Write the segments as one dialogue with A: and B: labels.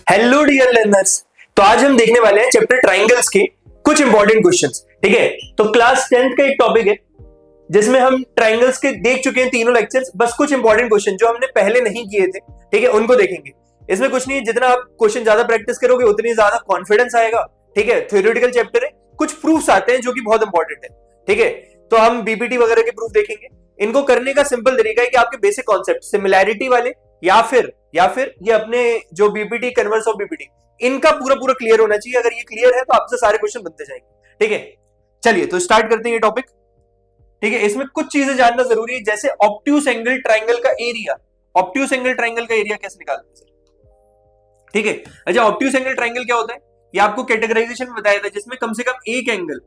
A: Hello dear learners. तो आज हम देखने वाले हैं चैप्टर ट्राइंगल्स के कुछ इंपॉर्टेंट क्वेश्चंस। ठीक है, तो क्लास 10th का एक टॉपिक है जिसमें हम ट्राइंगल्स के देख चुके हैं तीनों लेक्चर्स। बस कुछ इंपॉर्टेंट क्वेश्चन जो हमने पहले नहीं किए थे, ठीक है, उनको देखेंगे। इसमें कुछ नहीं है, जितना आप क्वेश्चन ज्यादा प्रैक्टिस करोगे उतनी ज्यादा कॉन्फिडेंस आएगा। ठीक है, थ्योरेटिकल चैप्टर है, कुछ प्रूफ्स आते हैं जो कि बहुत इंपॉर्टेंट है। ठीक है, तो हम बीपीटी वगैरह के प्रूफ देखेंगे। इनको करने का सिंपल तरीका है कि आपके बेसिक कॉन्सेप्ट सिमिलैरिटी वाले या फिर ये अपने जो बीपीटी कन्वर्स ऑफ बीपीटी इनका पूरा पूरा क्लियर होना चाहिए। अगर ये क्लियर है तो आपसे सारे क्वेश्चन बनते जाएंगे। ठीक है, चलिए तो स्टार्ट करते हैं ये टॉपिक। ठीक है, इसमें कुछ चीजें जानना जरूरी है, जैसे ऑब्ट्यूस एंगल ट्राइंगल का एरिया। ऑब्ट्यूस एंगल ट्राइंगल का एरिया कैसे निकालते हैं सर? ठीक है, अच्छा ऑब्ट्यूस एंगल ट्राइंगल क्या होता है ये आपको कैटेगराइजेशन में बताया था, जिसमें कम से कम एक angle,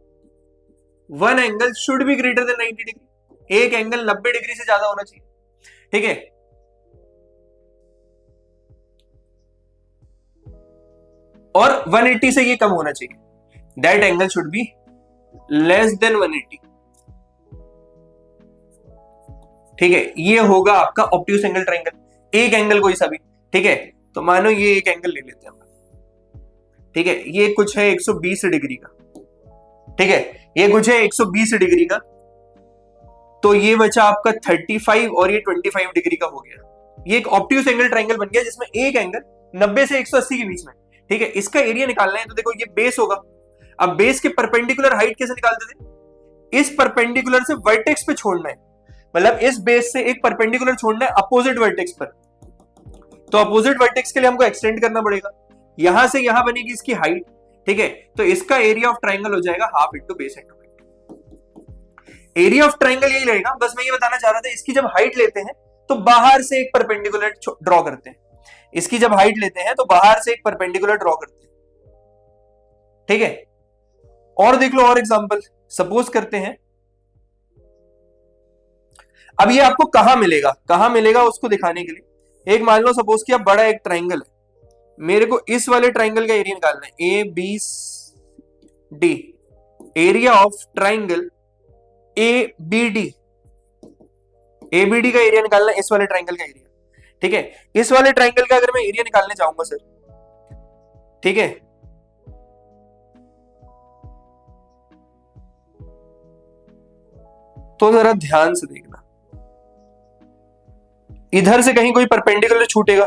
A: one angle should be greater than 90 degree. एक एंगल 90 डिग्री से ज्यादा होना चाहिए। ठीक है, और 180 से ये कम होना चाहिए। That angle should be less than 180। ठीक है, ये होगा आपका ऑब्ट्यूस एंगल ट्राइंगल। एक एंगल कोई सा भी। ठीक है, तो मानो ये एक एंगल ले लेते हैं। ठीक है, ये कुछ है 120 डिग्री का। ठीक है, ये कुछ है 120 डिग्री का, तो ये बचा आपका 35 और ये 25 डिग्री का हो गया। ये एक ऑब्ट्यूस एंगल ट्राइंगल बन गया जिसमें एक एंगल 90 से 180 के बीच में। ठीक है, इसका एरिया निकालना है तो देखो ये बेस होगा। अब बेस के परपेंडिकुलर हाइट कैसे निकालते थे? इस परपेंडिकुलर से वर्टेक्स पे छोड़ना है, मतलब इस बेस से एक परपेंडिकुलर छोड़ना है अपोजिट वर्टेक्स पर। तो अपोजिट वर्टेक्स के लिए हमको एक्सटेंड करना पड़ेगा। यहां से यहां बनेगी इसकी हाइट। ठीक है, तो इसका एरिया ऑफ ट्राइंगल हो जाएगा half into base into height. Area of triangle यही रहेगा। बस मैं ये बताना चाह रहा था, इसकी जब हाइट लेते हैं तो बाहर से एक परपेंडिकुलर ड्रॉ करते हैं। इसकी जब हाइट लेते हैं तो बाहर से एक परपेंडिकुलर ड्रॉ करते हैं। ठीक है, और देख लो और एग्जांपल। सपोज करते हैं, अब ये आपको कहां मिलेगा उसको दिखाने के लिए एक मान लो सपोज किया बड़ा एक ट्राइंगल है, मेरे को इस वाले ट्राइंगल का एरिया निकालना है, A B D. Area of triangle A B D का एरिया निकालना है, इस वाले ट्राइंगल का एरिया। ठीक है, इस वाले ट्राइंगल का अगर मैं एरिया निकालने चाहूंगा सर, ठीक है, तो जरा ध्यान से देखना, इधर से कहीं कोई परपेंडिकुलर छूटेगा।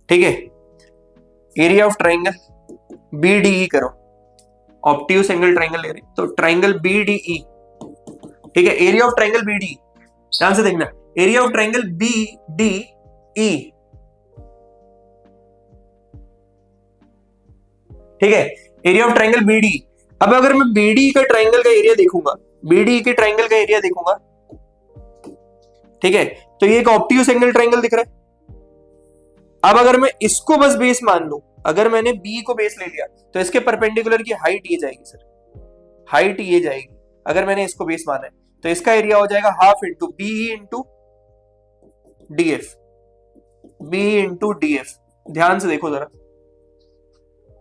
A: ठीक है, एरिया ऑफ ट्राइंगल बीडीई करो, ऑब्ट्यूस एंगल ट्राइंगल ले रहे तो ट्राइंगल बीडीई। ठीक है, एरिया ऑफ ट्राइंगल बीडीई, ध्यान से देखना, एरिया ऑफ ट्राइंगल बीडीई। ठीक है, एरिया ऑफ ट्राइंगल बीडीई। अब अगर मैं बीडीई का ट्राइंगल का एरिया देखूंगा, बीडीई के ट्राइंगल का एरिया देखूंगा, ठीक है, तो ये एक ऑब्ट्यूस एंगल ट्राइंगल दिख रहा है। अब अगर मैं इसको बस बेस मान लूं, अगर मैंने बी को बेस ले लिया तो इसके परपेंडिकुलर की हाइट ये जाएगी सर, हाइट ये जाएगी। अगर मैंने इसको बेस माना है तो इसका एरिया हो जाएगा half into B into DF, B into DF. ध्यान से देखो जरा,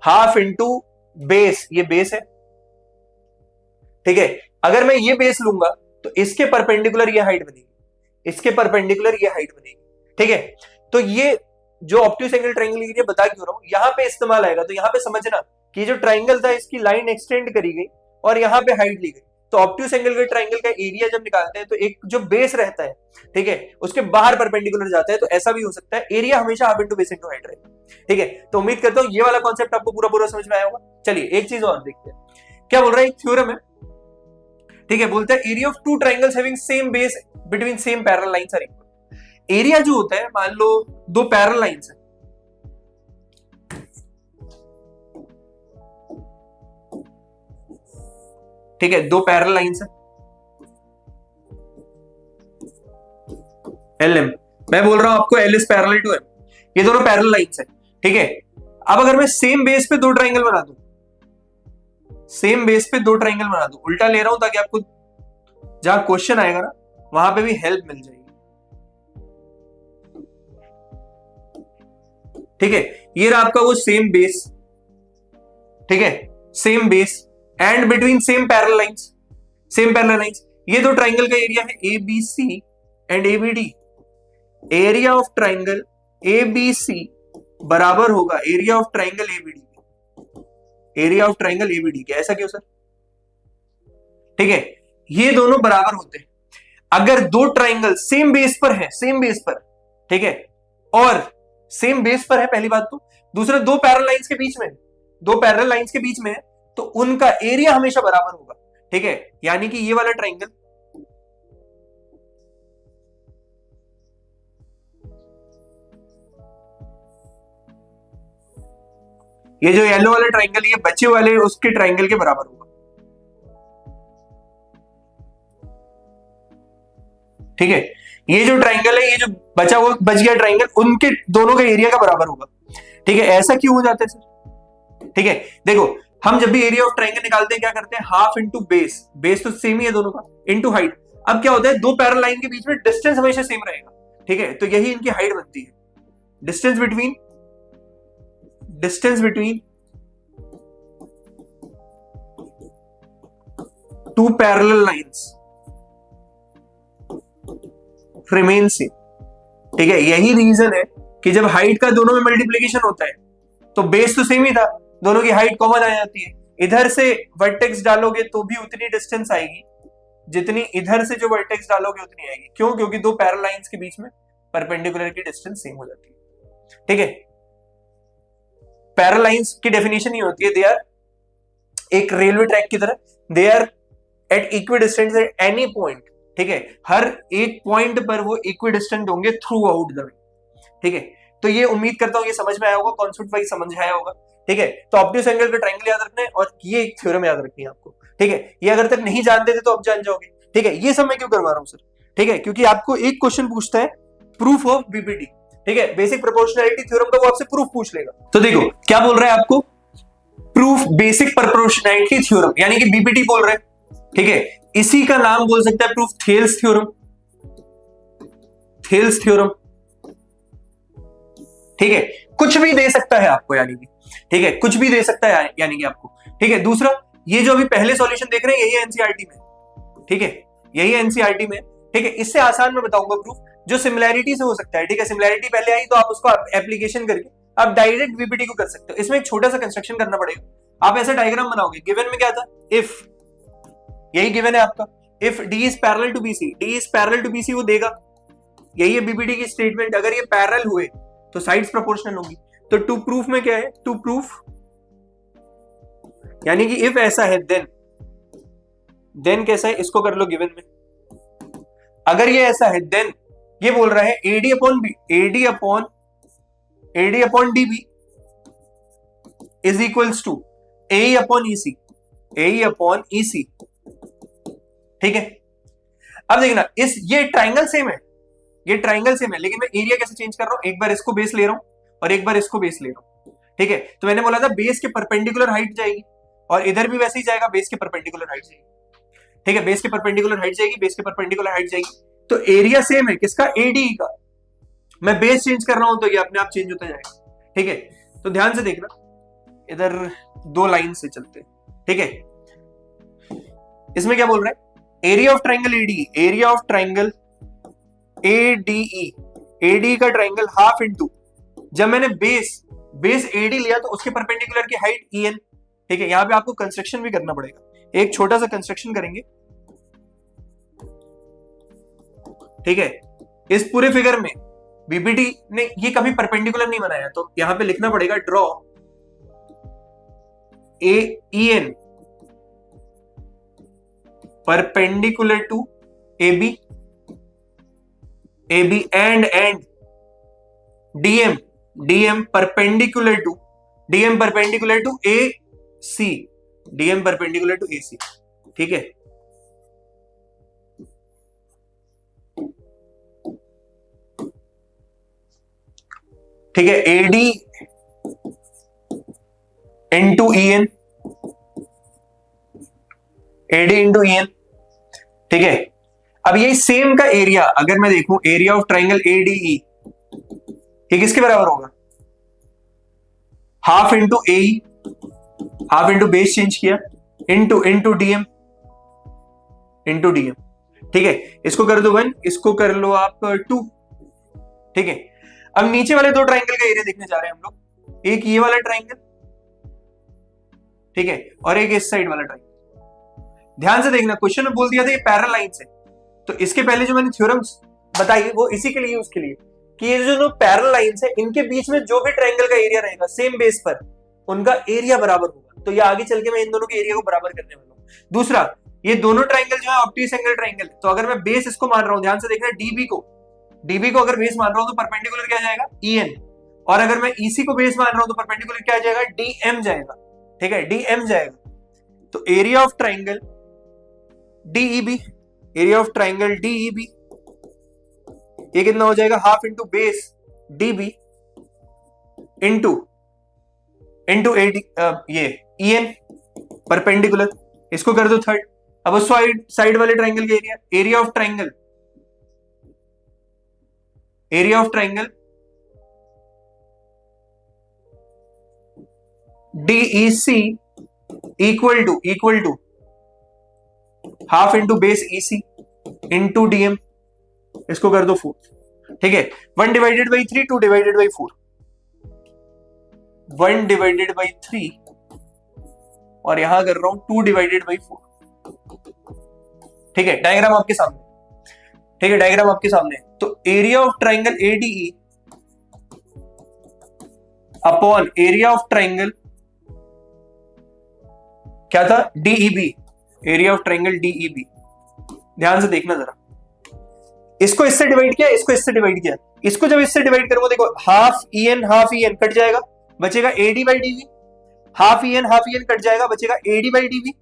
A: हाफ इंटू बेस, ये बेस है। ठीक है, अगर मैं ये बेस लूंगा तो इसके परपेंडिकुलर ये हाइट बनेगी, इसके परपेंडिकुलर ये हाइट बनेगी। ठीक है, तो ये जो ऑब्ट्यूस एंगल ट्राइंगल एरिया बता क्यों रहा हूं, यहां पे इस्तेमाल आएगा। तो यहां पे समझना कि जो ट्राइंगल था इसकी लाइन एक्सटेंड करी गई और यहां पे हाइट ली गई। तो ऑब्ट्यूस एंगल के ट्राइंगल का एरिया जब निकालते हैं तो एक जो बेस रहता है, ठीक है, उसके बाहर परपेंडिकुलर जाता है, तो ऐसा भी हो सकता है। एरिया हमेशा half into base into height रहेगा। ठीक है, तो उम्मीद करता हूं ये वाला कॉन्सेप्ट आपको पूरा पूरा समझ में आया होगा। चलिए एक चीज और देखते हैं, क्या बोल रहा है, एक थ्योरम है। ठीक है, बोलता है area of two triangles having same base between same parallel lines are equal. Area जो होता है, मान लो दो पैरेलल लाइंस है, ठीक है, दो पैरेलल लाइंस है, एल एम, मैं बोल रहा हूं आपको L is parallel to M, ये दोनों पैरेलल लाइंस है। ठीक है, अब अगर मैं सेम बेस पे दो ट्राइंगल बना दूं, सेम बेस पे दो ट्राइंगल बना दूं, उल्टा ले रहा हूं ताकि आपको जहां क्वेश्चन आएगा ना वहां पे भी हेल्प मिल जाएगी। ठीक है, ये रहा आपका वो सेम बेस। ठीक है, same base and between same parallel lines, same parallel lines. ये दो ट्राइंगल का एरिया है A B C and A B D. Area of triangle A B C बराबर होगा area of triangle ABD, area of triangle ABD के। ऐसा क्यों sir? ठीक है, ये दोनों बराबर होते हैं अगर दो ट्राइंगल सेम बेस पर है, सेम बेस पर, ठीक है, और सेम बेस पर है पहली बात तो, दूसरा दो पैरेलल लाइंस के बीच में, दो पैरेलल लाइंस के बीच में है तो उनका एरिया हमेशा बराबर होगा। ठीक है, यानी कि ये वाला ट्राइंगल, ये जो येलो वाला ट्राइंगल, ये बचे वाले उसके ट्राइंगल के बराबर होगा। ठीक है, ये जो ट्राइंगल है, ये जो बचा हुआ बच गया ट्राइंगल, उनके दोनों का एरिया का बराबर होगा। ठीक है, ऐसा क्यों हो जाता है सर? ठीक है, देखो हम जब भी एरिया ऑफ ट्राइंगल निकालते हैं क्या करते हैं, हाफ इंटू बेस, बेस तो सेम ही है दोनों का, इंटू हाइट। अब क्या होता है, दो पैरेलल लाइन के बीच में डिस्टेंस हमेशा सेम रहेगा। ठीक है, तो यही इनकी हाइट बनती है, distance between two parallel lines remain same. ठीक है, यही रीजन है कि जब हाइट का दोनों में मल्टीप्लीकेशन होता है तो बेस तो सेम ही था, दोनों की हाइट कॉमन आ जाती है। इधर से वर्टेक्स डालोगे तो भी उतनी डिस्टेंस आएगी जितनी इधर से जो वर्टेक्स डालोगे उतनी आएगी। क्यों? क्योंकि दो पैरेलल लाइंस के बीच में परपेंडिकुलर की डिस्टेंस सेम हो जाती है। ठीक है, पैरेलल लाइंस की डेफिनेशन ही होती है, दे आर एक रेलवे ट्रैक की तरह, they are at equidistance at any point. ठीक है, हर एक पॉइंट पर वो इक्वी डिस्टेंट होंगे थ्रू आउट द वे। ठीक है, तो ये उम्मीद करता हूं ये समझ में आया होगा, कॉन्सेप्ट वाइज समझ आया होगा। ठीक है, तो ऑब्ट्यूस एंगल का ट्रायंगल याद रखना है और ये एक थ्योरम याद रखनी है आपको। ठीक है, ये अगर तक नहीं जानते थे तो अब जान जाओगे। ठीक है, ये सब मैं क्यों करवा रहा हूं सर? ठीक है, क्योंकि आपको एक क्वेश्चन पूछता है प्रूफ ऑफ बीपीटी, ठीक है, बेसिक प्रोपोर्शनैलिटी थ्योरम का, वो आपसे प्रूफ पूछ लेगा। तो देखो क्या बोल रहा है आपको, प्रूफ बेसिक प्रोपोर्शनैलिटी थ्योरम, यानी कि बीपीटी बोल रहे हैं। ठीक है, इसी का नाम बोल सकता है proof Thales theorem, Thales theorem. ठीक है, कुछ भी दे सकता है आपको, यानी कि ठीक है, कुछ भी दे सकता है यानी कि आपको। ठीक है, दूसरा ये जो अभी पहले सॉल्यूशन देख रहे हैं यही एनसीईआरटी में, ठीक है, यही एनसीईआरटी में। ठीक है, इससे आसान मैं बताऊंगा प्रूफ जो सिमिलैरिटी से हो सकता है। ठीक है, सिमिलैरिटी पहले आई तो आप उसको एप्लीकेशन करके आप डायरेक्ट बीपीटी को कर सकते हो। इसमें एक छोटा सा कंस्ट्रक्शन करना पड़ेगा। आप ऐसा डायग्राम बनाओगे, गिवन में क्या था, इफ, यही गिवन है आपका, if D is parallel to BC, D is parallel to BC वो देगा, यही है बीपीटी की स्टेटमेंट। अगर ये पैरेलल हुए तो साइड्स प्रोपोर्शनल होंगी। तो टू प्रूफ में क्या है, टू प्रूफ यानी कि इफ ऐसा है देन कैसा है, इसको कर लो गिवन में। अगर ये ऐसा है देन ये बोल रहा है AD upon B, AD upon DB is equals to A upon EC, A upon EC. ठीक है, अब देखना ये ट्राइंगल सेम है, ये ट्राइंगल सेम है, लेकिन मैं एरिया कैसे चेंज कर रहा हूं, एक बार इसको बेस ले रहा हूं और एक बार इसको बेस ले रहा हूं। ठीक है, तो मैंने बोला था बेस के परपेंडिकुलर हाइट जाएगी और इधर भी वैसे ही जाएगा, बेस के परपेंडिकुलर हाइट जाएगी। ठीक है, बेस के परपेंडिकुलर हाइट जाएगी, बेस के परपेंडिकुलर हाइट जाएगी, तो एरिया सेम है किसका, एडी का। मैं बेस चेंज कर रहा हूं तो ये अपने आप चेंज होता जाएगा। ठीक है, तो ध्यान से देखना, इधर दो लाइन से चलते हैं। ठीक है, इसमें क्या बोल रहा है, area of triangle AD, area of triangle ADE, AD का ट्राइंगल हाफ इंटू, जब मैंने बेस एडी लिया तो उसके परपेंडिकुलर की हाइट ईएन। ठीक है, यहां पे आपको कंस्ट्रक्शन भी करना पड़ेगा, एक छोटा सा कंस्ट्रक्शन करेंगे। ठीक है, इस पूरे फिगर में बीपीटी ने ये कभी परपेंडिकुलर नहीं बनाया, तो यहां पे लिखना पड़ेगा draw an perpendicular to AB and DM perpendicular to AC, DM perpendicular to AC। ठीक है, ठीक है, AD into EN, AD into EN। ठीक है, अब ये सेम का एरिया अगर मैं देखूं, एरिया ऑफ ट्राइंगल ADE, ये किसके बराबर होगा, half into AE, half into base change किया, इंटू DM, इंटू DM। ठीक है, इसको कर दो 1, इसको कर लो आप 2। ठीक है, अब नीचे वाले दो ट्राइंगल का एरिया देखने जा रहे हैं हम लोग, एक ये वाला ट्राइंगल, ठीक है, और एक इस साइड वाला ट्राइंगल। ध्यान से देखना, क्वेश्चन में बोल दिया था ये पैरेलल लाइंस है, तो इसके पहले जो मैंने थ्योरम्स बताई वो इसी के लिए यूज के लिए कि ये जो पैरेलल लाइंस है इनके बीच में जो भी ट्राइंगल का एरिया रहेगा सेम बेस पर उनका एरिया बराबर होगा। तो ये आगे चल के मैं इन दोनों के एरिया को बराबर करने वाला हूं। दूसरा, ये दोनों ट्राइंगल जो है ऑब्ट्यूस एंगल ट्राइंगल, तो अगर मैं बेस इसको मान रहा हूं, ध्यान से देखना, डीबी को अगर बेस मान रहा हूं तो परपेंडिकुलर क्या जाएगा, ईएन, और अगर मैं ईसी को बेस मान रहा हूं तो परपेंडिकुलर क्या जाएगा, डीएम जाएगा, ठीक है, डीएम जाएगा। तो area of triangle DEB, area of triangle DEB, ये कितना हो जाएगा, half into base DB into AD, ये ईएन परपेंडिकुलर, इसको कर दो थर्ड। अब उस साइड वाले ट्राइंगल के area of triangle DEC equal to half into base EC into DM, इसको कर दो 4, ठीक है। 1 divided by 3, 2 divided by 4, 1 divided by 3 और यहां कर रहा हूं 2 डिवाइडेड बाई 4, ठीक है। डायग्राम आपके सामने, ठीक है, डायग्राम आपके सामने। तो area of triangle ADE upon area of triangle क्या था, DEB, area of triangle DEB. ध्यान से देखना जरा, इसको इससे डिवाइड किया, इसको इससे डिवाइड किया, इसको जब इससे डिवाइड करूंगा देखो हाफ ईएन कट जाएगा, बचेगा AD by DV, half EN cut जाएगा, बचेगा एडी बाई डीवी,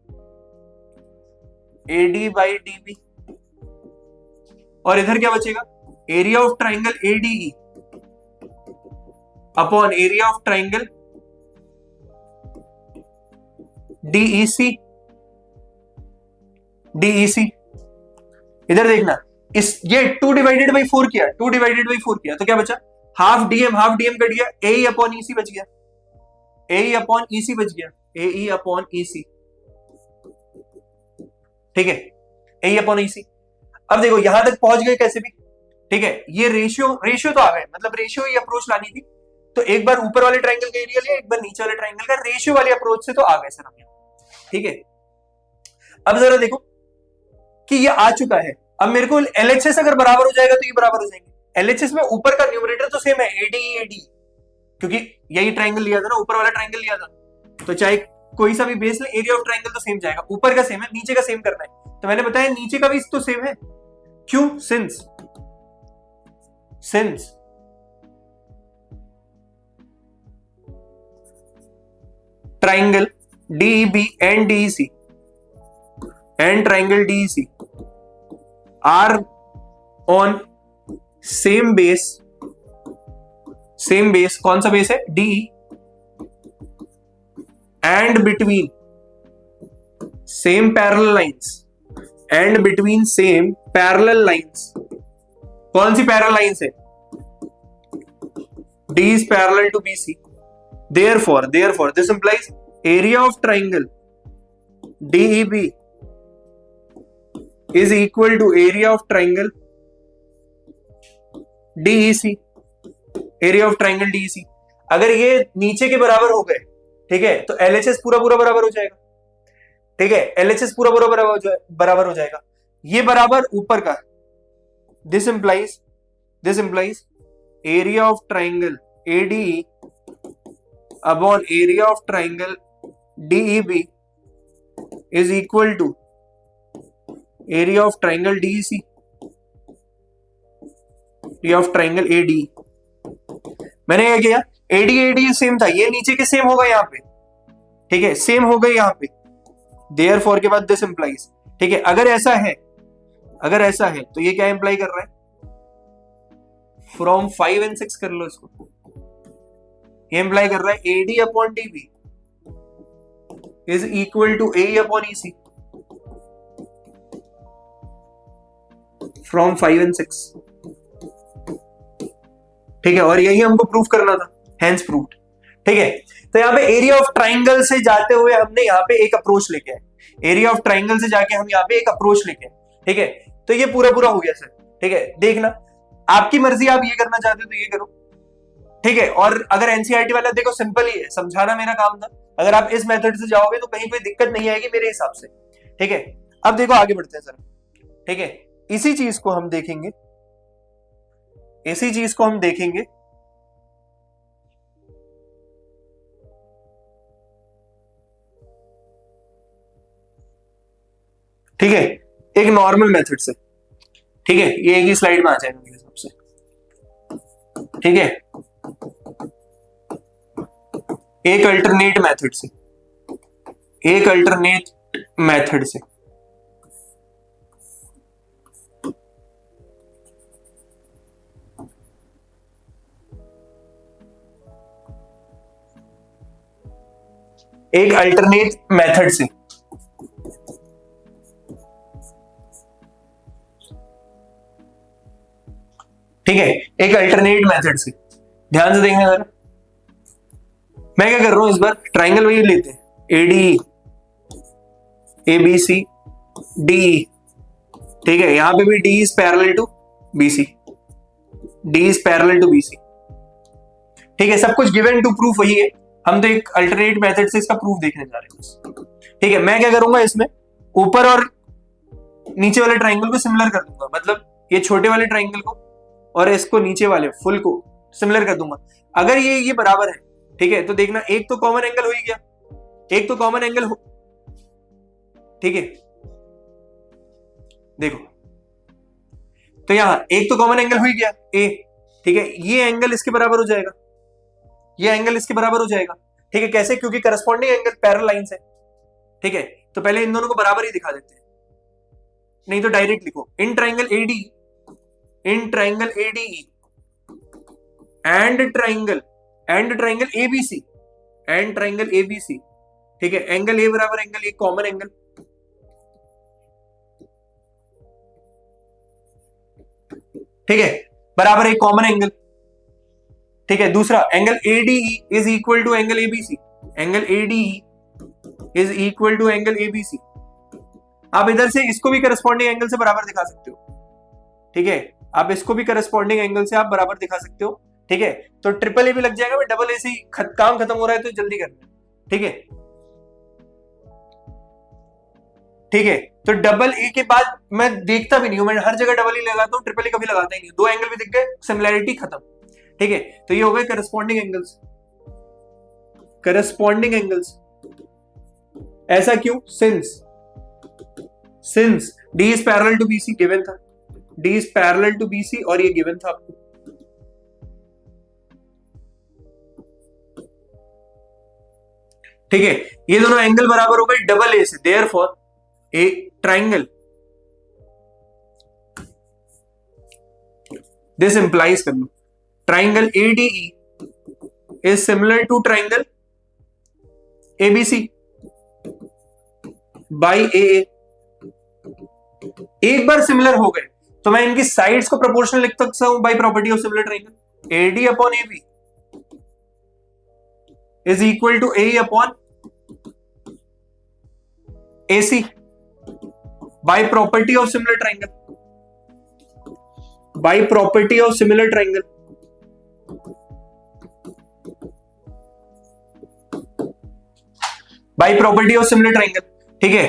A: और इधर क्या बचेगा, area of triangle ADE upon area of triangle DEC. इधर देखना, इस ये 2 डिवाइडेड बाई 4 किया, तो क्या बचा, हाफ डीएम कट गया, एई अपॉन ईसी बच गया, एई अपॉन ईसी, ठीक है, एई अपॉन ईसी। अब देखो यहां तक पहुंच गए कैसे भी, ठीक है। ये रेशियो तो आ गए, मतलब रेशियो ही अप्रोच लानी थी, तो एक बार ऊपर वाले ट्राइंगल का एरिया लिया, एक बार नीचे वाले ट्राइंगल का, रेशियो वाली अप्रोच से तो आ गए सर हम, ठीक है। अब जरा देखो कि ये आ चुका है, अब मेरे को एलएचएस अगर बराबर हो जाएगा तो ये बराबर हो जाएंगे। एलएचएस में ऊपर का न्यूमरेटर तो सेम है, एडी, क्योंकि यही ट्राइंगल लिया था ना, ऊपर वाला ट्राइंगल लिया था, तो चाहे कोई सा भी बेस ले, एरिया ऑफ ट्राइंगल तो सेम जाएगा, ऊपर का सेम है, नीचे का सेम करना है। तो मैंने बताया नीचे का भी तो सेम है, क्यों, since triangle DEB and DEC and triangle DEC are on same base, कौन सा बेस है, DE, and between same parallel lines, कौन सी पैरेलल लाइंस है, D is parallel to BC, therefore this implies area of triangle DEB is equal to area of triangle DEC, area of triangle DEC। अगर ये नीचे के बराबर हो गए, ठीक है, तो LHS पूरा बराबर हो जाएगा, ठीक है, LHS पूरा बराबर हो जाएगा, ये बराबर ऊपर का। This implies area of triangle ADE upon area of triangle DEB is equal to area of triangle DEC, area of triangle ADE। मैंने क्या किया, ADE सेम था, ये नीचे के सेम होगा यहाँ पे, ठीक है, सेम हो गए यहाँ पे, देयरफॉर के बाद दिस इंप्लाइज, ठीक है। अगर ऐसा है तो ये क्या इंप्लाई कर रहा है, फ्रॉम 5 and 6 कर लो इसको, ये इंप्लाई कर रहा है AD upon DB is equal to AE upon EC from 5 and 6, ठीक है, और यही हमको प्रूफ करना था, हेंस प्रूव्ड, ठीक है। तो यहाँ पे एरिया ऑफ ट्राइंगल से जाते हुए हमने यहाँ पे एक अप्रोच लेके आए, एरिया ऑफ ट्राइंगल से जाके हम यहाँ पे एक अप्रोच लेके आए, ठीक है। तो ये पूरा हो गया सर, ठीक है। देखना आपकी मर्जी, आप ये करना चाहते हो तो ये करो, ठीक है। और अगर एनसीईआरटी वाला देखो सिंपल ही है, समझाना मेरा काम था। अगर आप इस मेथड से जाओगे तो कहीं कोई दिक्कत नहीं आएगी मेरे हिसाब से। ठीक है, अब देखो आगे बढ़ते हैं सर। ठीक है, इसी चीज को हम देखेंगे, इसी चीज को हम देखेंगे ठीक है, एक नॉर्मल मेथड से। ठीक है, ये एक ही स्लाइड में आ जाएगा मेरे हिसाब से। ठीक है, एक अल्टरनेट मेथड से, एक अल्टरनेट मेथड से। एक अल्टरनेट मेथड से। ठीक है, एक अल्टरनेट मेथड से। ध्यान से देखना जरा, मैं क्या कर रहा हूं इस बार, ट्राइंगल वही लेते हैं, AD A B C D. ठीक है, यहां पे भी D is parallel to BC, D is parallel to BC. ठीक है, सब कुछ गिवन टू प्रूफ वही है, हम तो एक अल्टरनेट मेथड से इसका प्रूफ देखने जा रहे हैं। ठीक है, मैं क्या करूंगा इसमें, ऊपर और नीचे वाले ट्राइंगल को सिमिलर कर दूंगा, मतलब ये छोटे वाले ट्राइंगल को और इसको नीचे वाले फुल को सिमिलर कर दूंगा। अगर ये बराबर है, ठीक है, तो देखना एक तो कॉमन एंगल हो ही गया, एक तो कॉमन एंगल हो। ठीक है, देखो तो यहां एक तो कॉमन एंगल हो ही गया ए। ठीक है, ये एंगल इसके बराबर हो जाएगा, ये एंगल इसके बराबर हो जाएगा। ठीक है, कैसे, क्योंकि करस्पॉन्डिंग एंगल पैरेलल लाइन से। ठीक है, तो पहले इन दोनों को बराबर ही दिखा देते हैं, नहीं तो डायरेक्ट लिखो, in triangle AD, in triangle ADE and triangle ABC, and triangle ABC. ठीक है, एंगल ए बराबर एंगल ए, कॉमन एंगल। ठीक है, बराबर एक कॉमन एंगल। ठीक है, दूसरा angle ADE is equal to angle ABC, angle ADE is equal to angle ABC. आप इधर से इसको भी करस्पॉन्डिंग एंगल से बराबर दिखा सकते हो। ठीक है, आप इसको भी करस्पॉन्डिंग एंगल से आप बराबर दिखा सकते हो। ठीक है, तो ट्रिपल ए भी लग जाएगा, डबल ए से ही काम खत्म हो रहा है, तो जल्दी करना। ठीक है, ठीक है, तो डबल ए के बाद मैं देखता भी नहीं हूं, मैं हर जगह डबल ए लगाता हूं, ट्रिपल ए कभी लगाता ही नहीं, दो एंगल भी दिख गए, सिमिलैरिटी खत्म। ठीक है, तो ये हो गए करस्पॉन्डिंग एंगल्स, करस्पॉन्डिंग एंगल्स। ऐसा क्यों, since D is parallel to BC given था, D is parallel to BC और ये गिवन था आपको। ठीक है, ये दोनों एंगल बराबर हो गए डबल ए से, therefore A triangle, this implies कर लो, triangle ADE is similar to triangle ABC by A. एक बार सिमिलर हो गए तो मैं इनकी साइड्स को प्रोपोर्शनल लिख सकता हूं by property of similar triangle, AD upon AB is equal to A upon AC by property of similar triangle, by property of similar triangle। by property of similar triangle। ठीक है,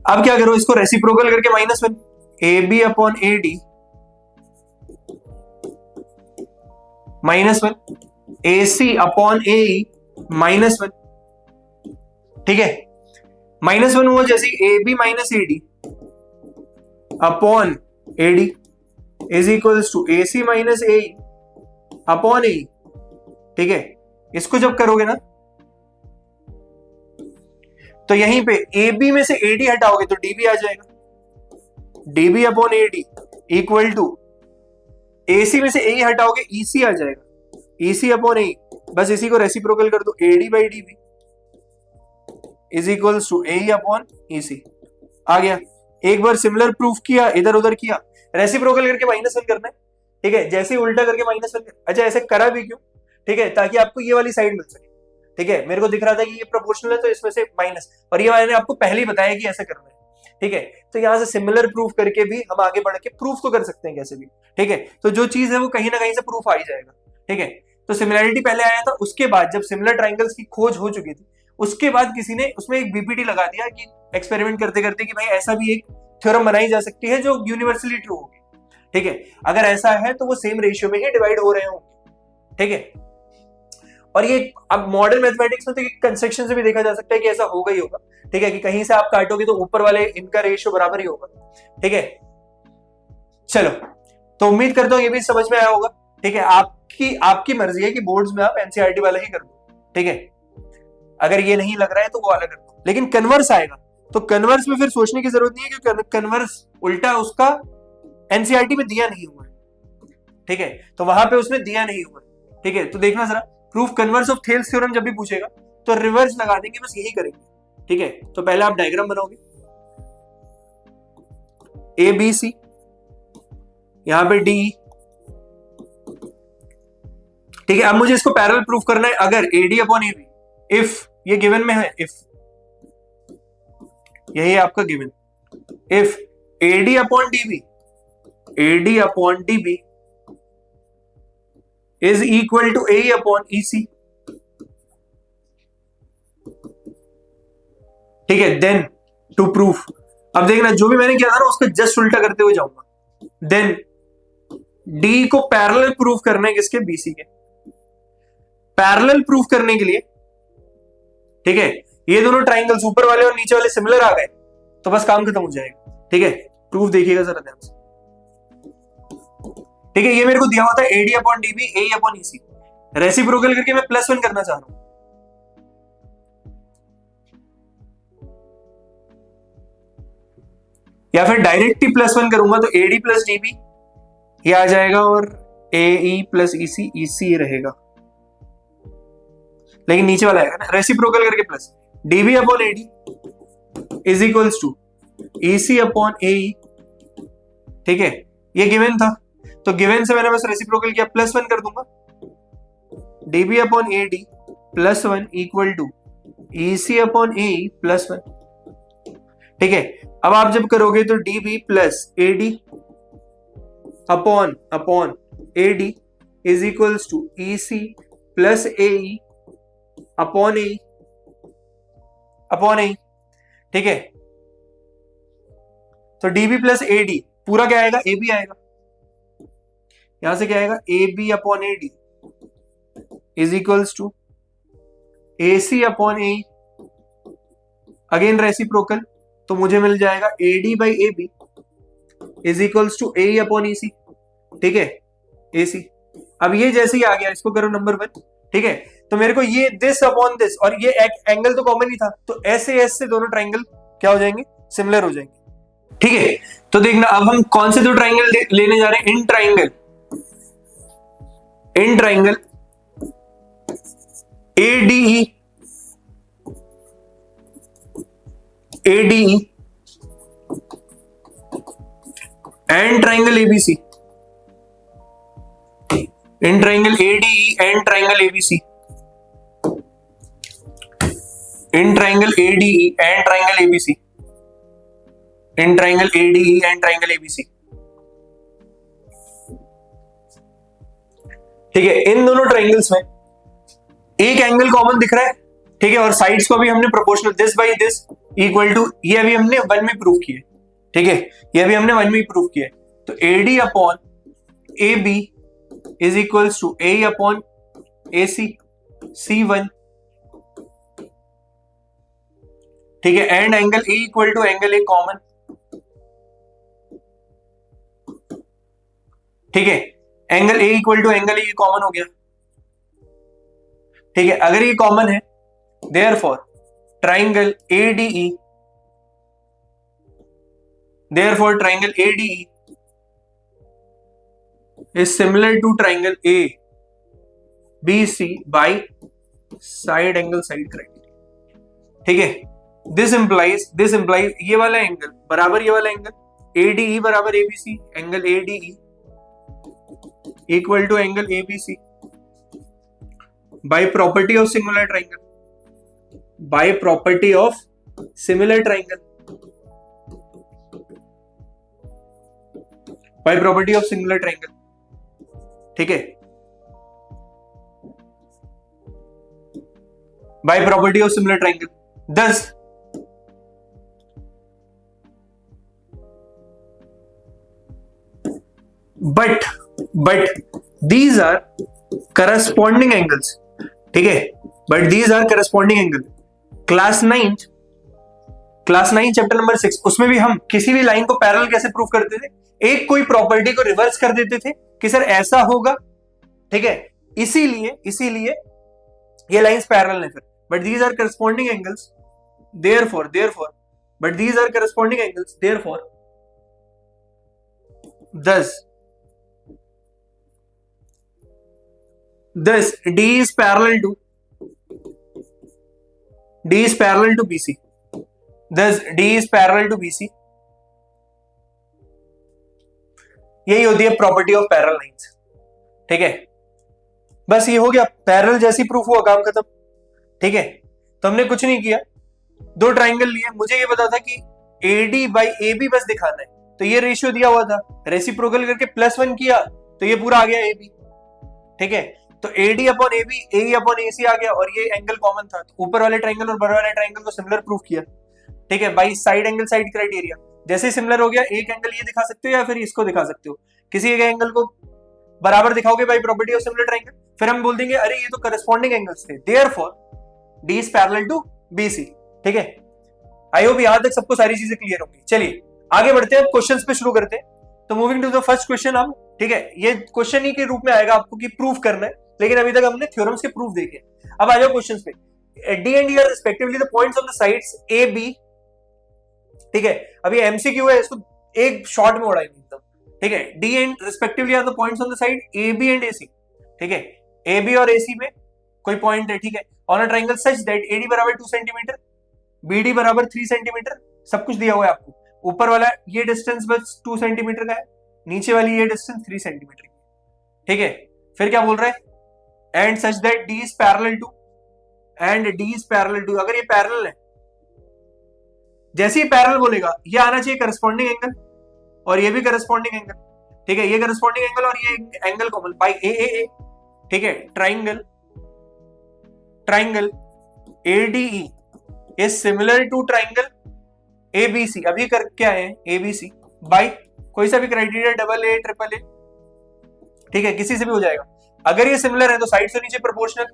A: अब क्या करो, इसको रेसिप्रोकल करके -1 AB upon AD -1 AC upon AE -1। ठीक है, -1 हुआ जैसे AB minus AD upon AD is equals to AC minus AE upon AE। ठीक है, इसको जब करोगे ना तो यहीं पे AB में से AD हटाओगे तो DB आ जाएगा, DB upon AD equal to AC में से AE हटाओगे EC आ जाएगा, EC अपॉन AE। बस इसी को रेसिप्रोकल कर दो, AD by DB is equals to AE upon EC आ गया। एक बार सिमिलर प्रूफ किया, इधर उधर किया, रेसिप्रोकल करके -1 करना है। ठीक है, जैसे ही उल्टा करके -1। अच्छा, ऐसे करा भी क्यों, ठीक है, ताकि आपको ये वाली साइड मिल सके। ठीक है, मेरे को दिख रहा था कि ये प्रोपोर्शनल है तो इसमें से माइनस, और ये मैंने आपको पहले ही बताया कि ऐसा करना है। ठीक है, तो यहां से सिमिलर प्रूफ करके भी हम आगे बढ़ के प्रूफ तो कर सकते हैं कैसे भी। ठीक है, तो जो चीज है वो कहीं ना कहीं से प्रूफ आ ही जाएगा। ठीक है, तो सिमिलैरिटी पहले आया था, उसके बाद जब सिमिलर ट्राइंगल्स की खोज हो चुकी थी उसके बाद किसी ने उसमें एक बीपीटी लगा दिया कि एक्सपेरिमेंट करते करते कि भाई ऐसा भी एक थ्योरम बनाई जा सकती है जो यूनिवर्सली ट्रू होगी। ठीक है, अगर ऐसा है तो वो सेम रेशियो में ही डिवाइड हो रहे होंगे। ठीक है, और ये अब मॉडर्न मैथमेटिक्स में तो कंस्ट्रक्शन से भी देखा जा सकता है कि ऐसा होगा ही होगा। ठीक है, कि कहीं से आप काटोगे तो ऊपर वाले इनका रेशियो बराबर ही होगा। ठीक है, चलो, तो उम्मीद करता हूं ये भी समझ में आया होगा। ठीक है, आपकी मर्जी है कि बोर्ड्स में आप एनसीईआरटी वाला ही कर दो। ठीक है, अगर ये नहीं लग रहा है तो वो वाला कर दो, लेकिन कन्वर्स आएगा तो कन्वर्स में फिर सोचने की जरूरत नहीं है क्योंकि कन्वर्स उल्टा उसका एनसीईआरटी में दिया नहीं हुआ है। ठीक है, तो वहां पे उसमें दिया नहीं हुआ है। ठीक है, तो देखना जरा, proof converse of Thales theorem जब भी पूछेगा तो रिवर्स लगा देंगे, बस यही करेंगे। ठीक है, तो पहले आप डायग्राम बनाओगे ए बी सी, यहां पे डी। ठीक है, अब मुझे इसको पैरेलल प्रूफ करना है। अगर AD upon A B, if ये गिवन में है, इफ यही है आपका given, if AD upon DB, AD upon DB is equal to A upon EC. ठीक है, देन टू प्रूफ, अब देखना जो भी मैंने किया था ना उसको जस्ट उल्टा करते हुए जाऊंगा। देन डी को पैरेलल प्रूफ करना है किसके, बीसी के। पैरेलल प्रूफ करने के लिए, ठीक है, ये दोनों ट्राइंगल्स ऊपर वाले और नीचे वाले सिमिलर आ गए तो बस काम खत्म हो जाएगा। ठीक है, प्रूफ देखिएगा जरा ध्यान से। ठीक है, ये मेरे को दिया हुआ था एडी अपॉन डीबी ए अपॉन ईसी, रेसिप्रोकल करके मैं +1 करना चाह रहा हूं। या फिर डायरेक्ट ही +1 करूंगा तो एडी प्लस डीबी ये आ जाएगा और A E plus EC, EC रहेगा, लेकिन नीचे वाला आएगा ना रेसिप्रोकल करके plus DB upon AD is equals to EC upon A E. ठीक है, ये गिवन था तो गिवन से मैंने बस रेसिप्रोकल किया, +1 कर दूंगा, DB upon A D +1 equal to EC upon A E +1। ठीक है, अब आप जब करोगे तो DB plus A D upon A D is equals to EC plus A E upon A upon A. ठीक है, तो डीबी प्लस ए डी पूरा क्या आएगा, ए बी आएगा, यहां से क्या आएगा, A B upon A D is equals to A C upon A, again reciprocal, तो मुझे मिल जाएगा A D by A B is equals to A upon E C. ठीक है, ए सी। अब ये जैसे ही आ गया इसको करो नंबर 1। ठीक है, तो मेरे को ये दिस अपॉन दिस और ये एंगल तो कॉमन ही था, तो ऐसे ऐसे दोनों ट्राइंगल क्या हो जाएंगे, सिमिलर हो जाएंगे। ठीक है, तो देखना अब हम कौन से दो ट्राइंगल लेने जा रहे हैं, in triangle ADE and triangle ABC, in triangle ADE and triangle ABC, in triangle ADE and triangle ABC, in triangle ADE and triangle ABC। ठीक है, इन दोनों ट्राइंगल्स में एक एंगल कॉमन दिख रहा है। ठीक है, और साइड्स को भी हमने proportional this by this equal to, ये अभी हमने 1 में प्रूव किए। ठीक है, ये अभी हमने 1 में प्रूव किया, तो AD upon AB is equals to A upon AC C1। ठीक है, and angle A equal to angle A common. ठीक है, angle A equal to angle A common हो गया। ठीक है, अगर ये कॉमन है therefore triangle ADE, therefore triangle ADE is similar to triangle ABC by side angle side criteria। ठीक है, this implies ये वाला एंगल बराबर ये वाला एंगल ADE बराबर ABC, angle ADE equal to angle ABC by property of similar triangle, by property of similar triangle, by property of similar triangle। ठीक है, by property of similar triangle. Thus but these are corresponding angles, ठीक है, but these are corresponding angle. Class 9 chapter number 6 उसमें भी हम किसी भी line को पैरेलल कैसे प्रूव करते थे, एक कोई प्रॉपर्टी को रिवर्स कर देते थे कि सर ऐसा होगा, ठीक है, इसीलिए ये लाइंस पैरेलल है फिर, but these are corresponding angles, therefore but these are corresponding angles, therefore thus D is parallel to BC. Thus D is parallel to BC. यही होती है प्रॉपर्टी ऑफ पैरेलल लाइंस, ठीक है। बस ये हो गया, पैरेलल जैसी प्रूफ हुआ, काम खत्म, ठीक है। तो हमने कुछ नहीं किया, दो ट्राइंगल लिए, मुझे ये पता था कि AD बाई AB बस दिखाना है, तो ये रेशियो दिया हुआ था, रेसिप्रोकल करके +1 किया तो ये पूरा आ गया AB, ठीक है। तो AD upon AB, AE upon AC आ गया, और ये एंगल कॉमन था, तो ऊपर वाले ट्राइंगल और बड़े वाले ट्राइंगल को सिमिलर प्रूफ किया, ठीक है, by side angle side criteria. जैसे सिमिलर हो गया, एक एंगल ये दिखा सकते हो या फिर इसको दिखा सकते हो, किसी एक एंगल को बराबर दिखाओगे by property of similar triangle, फिर हम बोल देंगे अरे ये तो करस्पॉन्डिंग एंगल्स थे, therefore D is parallel to BC, ठीक है। आई होप यहां तक सबको सारी चीजें क्लियर होंगी। चलिए आगे बढ़ते हैं, क्वेश्चंस पे शुरू करते हैं। तो moving to the first question हम, ठीक है, ये क्वेश्चन ही के रूप में आएगा आपको कि प्रूफ करना है, लेकिन अभी तक हमने थ्योरम्स के प्रूफ देखे। अब आ जाओ क्वेश्चंस पे। D and E are respectively the points on the sides A, B, ठीक है। अभी MCQ है, इसको एक शॉर्ट में उड़ाएंगे एकदम, ठीक है। D and respectively are the points on the side A, B and AC, ठीक है। A, B और AC में कोई पॉइंट है, ठीक है, on a triangle such that AD बराबर 2 सेंटीमीटर, BD बराबर 3 सेंटीमीटर, सब कुछ दिया हुआ है आपको। ऊपर वाला ये डिस्टेंस बस 2 सेंटीमीटर का है, नीचे वाली ये डिस्टेंस 3 सेंटीमीटर की, ठीक है। फिर क्या बोल रहा है, and such that D is parallel to, and D is parallel to, अगर ये पैरेलल है, जैसे ही पैरेलल बोलेगा ये आना चाहिए करस्पॉन्डिंग एंगल, और ये भी करस्पॉन्डिंग एंगल, ठीक है, ये करस्पॉन्डिंग एंगल और ये एंगल कॉमन बाई AAA, ठीक है। Triangle ADE is similar to triangle ABC, अभी कर क्या है ABC बाई कोई सा भी क्राइटेरिया, AA, AAA, ठीक है, किसी से भी हो जाएगा। अगर ये सिमिलर है तो साइड से नीचे प्रोपोर्शनल,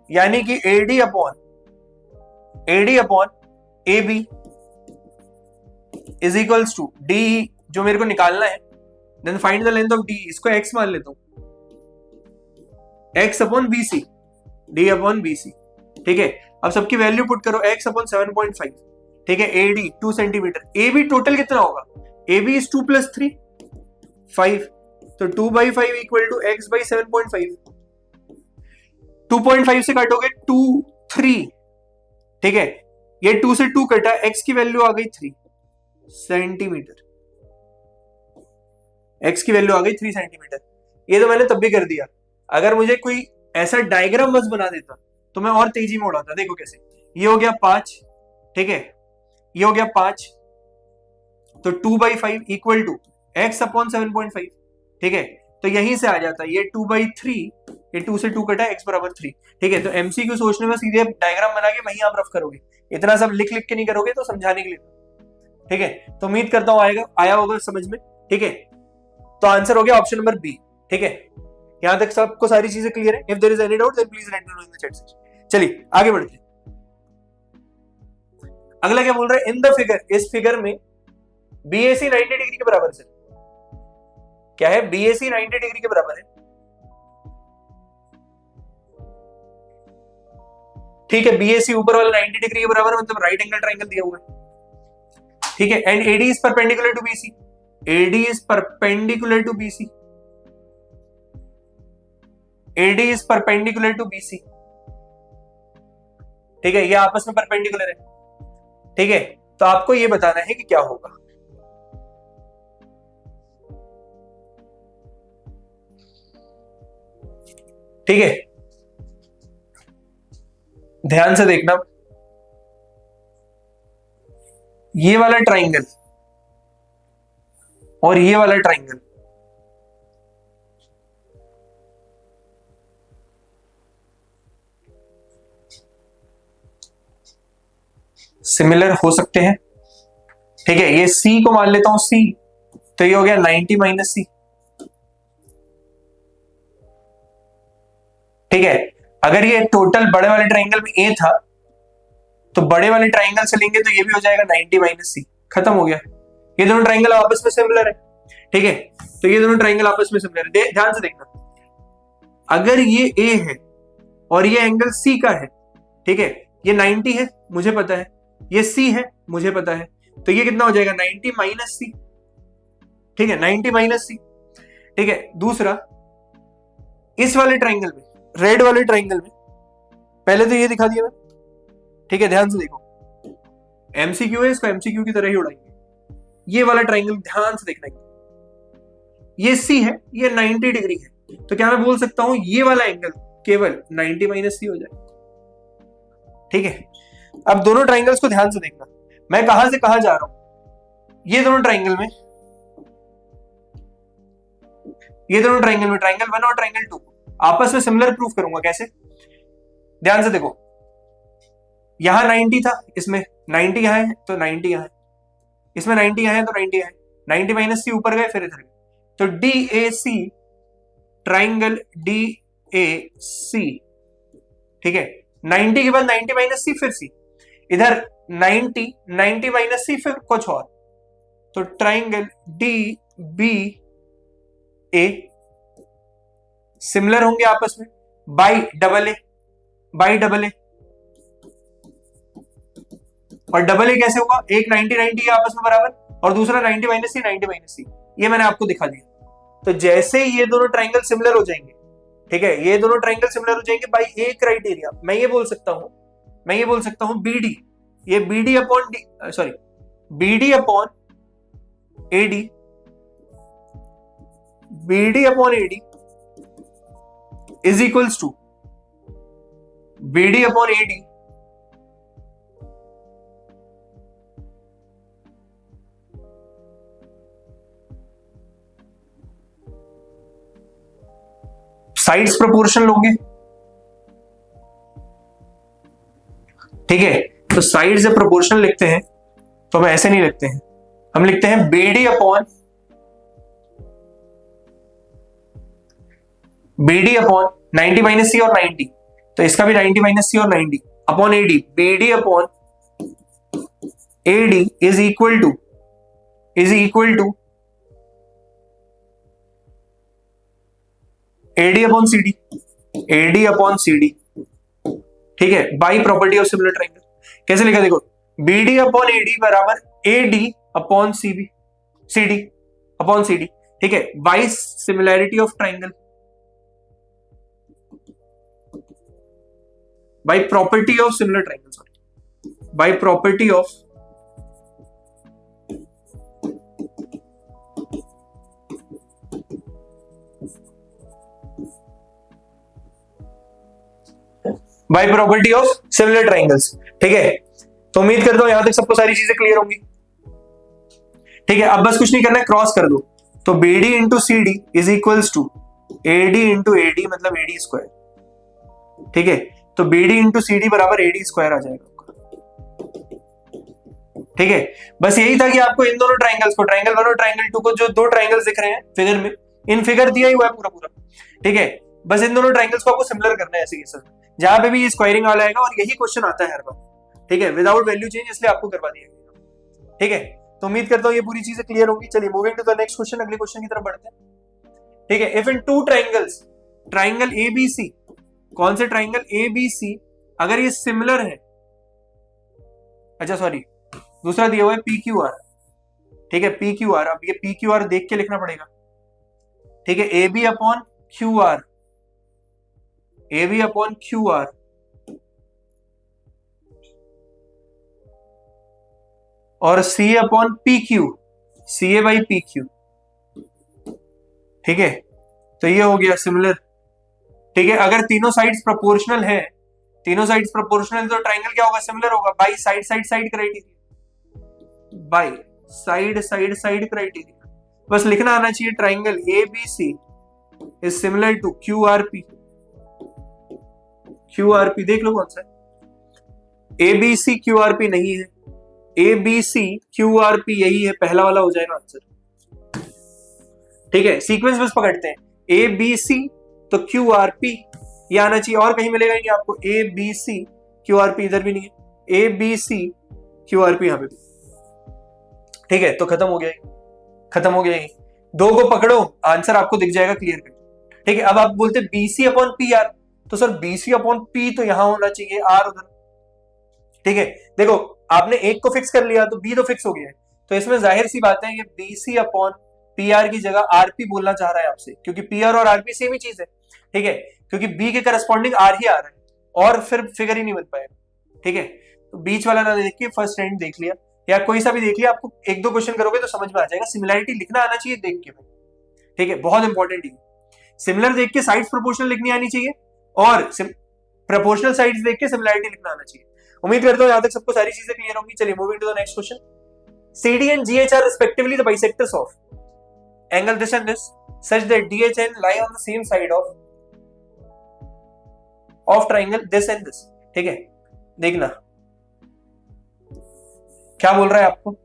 A: यानी कि AD upon AB is equals to DE, जो मेरे को निकालना है, then find the length of DE, इसको x मान लेता हूं, x upon BC, D upon BC, ठीक है। अब सबकी वैल्यू पुट करो, x अपॉन 7.5, ठीक है, AD 2 सेंटीमीटर, AB टोटल कितना होगा, AB is 2 + 3 5, तो 2/5 इक्वल टू x बाई 7.5, 2.5 से काटोगे 2 3, ठीक है, ये 2 से 2 कटा, x की वैल्यू आ गई 3 सेंटीमीटर, x की वैल्यू आ गई 3 सेंटीमीटर। ये तो मैंने तब भी कर दिया, अगर मुझे कोई ऐसा डायग्राम बस बना देता तो मैं और तेजी में उड़ाता। देखो कैसे, ये हो गया 5, ठीक है, ये हो गया 5, तो 2/5 इक्वल टू x अपॉन 7.5, ठीक है, तो यहीं से आ जाता है ये 2/3, ये 2 से 2 कटा, x बराबर 3, ठीक है। तो MCQ सोचने में सीधे डायग्राम बना के वहीं आप रफ करोगे, इतना सब लिख के नहीं करोगे, तो समझाने के लिए, ठीक है। तो उम्मीद करता हूं आया होगा समझ में, ठीक है। तो आंसर हो गया ऑप्शन नंबर बी, ठीक है। यहां तक सबको सारी चीजें क्लियर है? If there is any doubt then please let me know in the chat section. चलिए आगे बढ़ते हैं। अगला क्या बोल रहा है, इन द फिगर, इस फिगर में BAC 90 डिग्री के बराबर है। क्या है, BAC 90 डिग्री के बराबर है, ठीक है। BAC ऊपर वाला 90 डिग्री के बराबर है, मतलब राइट एंगल ट्राइंगल दिया हुआ है, ठीक है। And AD is perpendicular to BC, AD is perpendicular to BC, AD is perpendicular to BC, ठीक है, ये आपस में परपेंडिकुलर है, ठीक है। तो आपको ये बताना है कि क्या होगा, ठीक है। ध्यान से देखना, ये वाला ट्राइंगल और ये वाला ट्राइंगल, सिमिलर हो सकते हैं। ठीक है, ये सी को मान लेता हूं सी, तो ये हो गया 90 माइनस सी। ठीक है, अगर ये टोटल बड़े वाले ट्राइंगल में ए था तो बड़े वाले ट्राइंगल से लेंगे तो ये भी हो जाएगा 90 माइनस सी, खत्म हो गया। ये दोनों ट्राइंगल आपस में सिमिलर है। ठीक है, तो ये दोनों ट्राइंगल आपस में सिमिलर है। ध्यान से देखना, अगर ये ए है और ये एंगल सी का है, ठीक है, ये 90 है मुझे पता है, ये सी है मुझे पता है, तो ये कितना हो जाएगा 90 माइनस सी। ठीक है, 90 माइनस सी। ठीक है, दूसरा इस वाले ट्राइंगल में, रेड वाले ट्राइंगल में, पहले तो ये दिखा दिया मैं। ठीक है, ध्यान से देखो, एमसीक्यू है, इसको एमसीक्यू की तरह ही उड़ाएंगे। ये वाला ट्राइंगल ध्यान से देखना, ये सी है, ये 90 डिग्री है, तो क्या मैं बोल सकता हूं ये वाला एंगल केवल 90 माइनस सी हो जाए। ठीक है, अब दोनों ट्राइंगल्स को ध्यान से देखना, मैं कहां से कहां जा रहा हूं। ये दोनों ट्राइंगल में, ट्राइंगल 1 और ट्राइंगल 2 आपस में सिमिलर प्रूफ करूंगा। कैसे? ध्यान से देखो, यहां 90 था, इसमें 90 यहां है तो 90 यहां है, इसमें 90 यहां है तो 90 यहां है, 90 माइनस सी ऊपर गए फिर इधर गए, तो D A C, triangle D A C. ठीक है, 90 के बाद 90 माइनस सी फिर सी, इधर 90 माइनस सी फिर कुछ और, तो triangle D B a similar होंगे आपस में बाई डबल ए, और डबल ए कैसे होगा, एक 90 है आपस में बराबर और दूसरा 90 माइनस सी, ये मैंने आपको दिखा दिया। तो जैसे ये दोनों ट्राइंगल सिमिलर हो जाएंगे, ठीक है, ये दोनों ट्राइंगल सिमिलर हो जाएंगे बाई ए क्राइटेरिया, मैं ये बोल सकता हूं बीडी, ये BD upon D, sorry BD upon AD, is equals to BD upon AD sides proportion लोगे। ठीक है, तो साइड से प्रोपोर्शन लिखते हैं तो हम ऐसे नहीं लिखते हैं, हम लिखते हैं बीडी अपॉन 90 माइनस सी और 90, तो इसका भी 90 माइनस सी और 90 upon AD, BD upon AD is equal to AD upon CD. ठीक है, by property of similar triangle. कैसे लिखा देखो, बीडी अपॉन एडी बराबर AD upon CD upon CD. ठीक है, by similarity of triangle, by property of similar triangle, sorry by property of similar triangles. ठीक है, तो उम्मीद करता हूं यहां तक सबको सारी चीजें क्लियर होंगी। ठीक है, अब बस कुछ नहीं करना है, क्रॉस कर दो, तो BD into C D is equals to AD into AD, मतलब एडी स्क्वायर। ठीक है, तो बीडी इंटू सी डी बराबर एडी स्क्वायर आ जाएगा। ठीक है, बस यही था कि आपको इन दोनों ट्राइंगल्स को, ट्राइंगल 1 और ट्राइंगल 2 को, जो दो ट्राइंगल्स दिख रहे हैं फिगर में, इन फिगर दिया ही हुआ है पूरा। ठीक है, बस इन दोनों ट्राइंगल्स को आपको सिमिलर करना है ऐसे केसेस में, जहां पे भी ये स्क्वायरिंग वाला आएगा, और यही क्वेश्चन आता है हर बार। ठीक है, विदाउट वैल्यू चेंज, इसलिए आपको करवा दिया गया। ठीक है, तो उम्मीद करता हूं ये पूरी चीजें क्लियर होंगी। चलिए moving to the next question, अगले क्वेश्चन की तरफ बढ़ते हैं। ठीक है, if in two triangles, triangle ABC, कौन से ट्राइंगल एबीसी, अगर ये सिमिलर है, अच्छा सॉरी दूसरा दिया हुआ है PQR। ठीक है, PQR, अब ये PQR देख के लिखना पड़ेगा। ठीक है, AB अपॉन QR और CA upon PQ, CA by PQ। ठीक है, तो ये हो गया सिमिलर। ठीक है, अगर तीनों साइड्स प्रोपोर्शनल है, तो ट्राइंगल क्या होगा, सिमिलर होगा by side criteria, by side criteria. बस लिखना आना चाहिए, triangle ABC is similar to QRP। देख लो कौन सा है, ABC QRP नहीं है, A B C Q R P, यही है पहला वाला हो जाएगा आंसर। ठीक है, सीक्वेंस बस पकड़ते हैं, ए बी सी तो क्यू आर पी ये आना चाहिए, और कहीं मिलेगा ही नहीं आपको। A B C Q R P इधर भी नहीं है, A B C Q R P यहां पे भी। ठीक है, तो खत्म हो गया, खत्म हो गया ये। दो को पकड़ो, आंसर आपको दिख जाएगा क्लियर कट। ठीक है, अब आप बोलते B C upon P R, तो sir B C upon P तो यहां होना चाहिए, आर उधर। ठीक है, देखो आपने एक को फिक्स कर लिया तो बी तो फिक्स हो गया है, तो इसमें जाहिर सी बात है ये B C upon P R की जगह आरपी बोलना चाह रहा है आपसे, क्योंकि पी आर और आरपी सेम ही चीज है। ठीक है, क्योंकि बी के करस्पॉन्डिंग आर ही आ रहा है, और फिर फिगर ही नहीं बन पाएगा। ठीक है, तो बीच वाला ना देख के फर्स्ट हैंड देख लिया, या कोई सा भी देख लिया, आपको एक दो क्वेश्चन करोगे तो समझ में आ जाएगा। सिमिलैरिटी लिखना आना चाहिए देख के भाई। ठीक है, बहुत इंपॉर्टेंट है, सिमिलर देख के साइड्स प्रोपोर्शनल लिखनी आनी चाहिए, और प्रोपोर्शनल साइड्स देख के सिमिलैरिटी लिखना आना चाहिए। उम्मीद करता हूं यहां तक सबको सारी चीजें क्लियर होंगी। चलिए moving to the next question. CD and GH are respectively the bisectors of angle this and this such that DH and lie on the same side of triangle this and this। ठीक है, देखना क्या बोल रहा है आपको।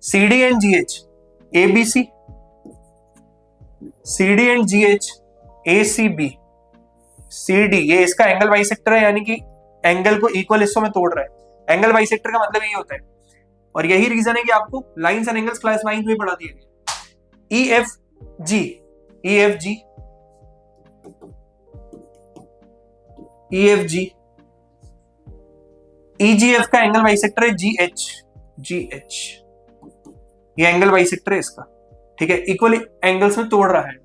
A: CD and GH ABC, CD and GH ACB, CD ये इसका एंगल बाइसेक्टर है, यानी कि एंगल को इक्वल हिस्सों में तोड़ रहा है। एंगल बाइसेक्टर का मतलब यही होता है, और यही रीजन है कि आपको लाइंस एंड एंगल्स क्लास 9 में पढ़ा दिया गया। EFG, EFG, EFG, EGF का एंगल बाइसेक्टर है GH, GH ये एंगल बाइसेक्टर है इसका। ठीक है, इक्वल एंगल्स में तोड़ रहा है,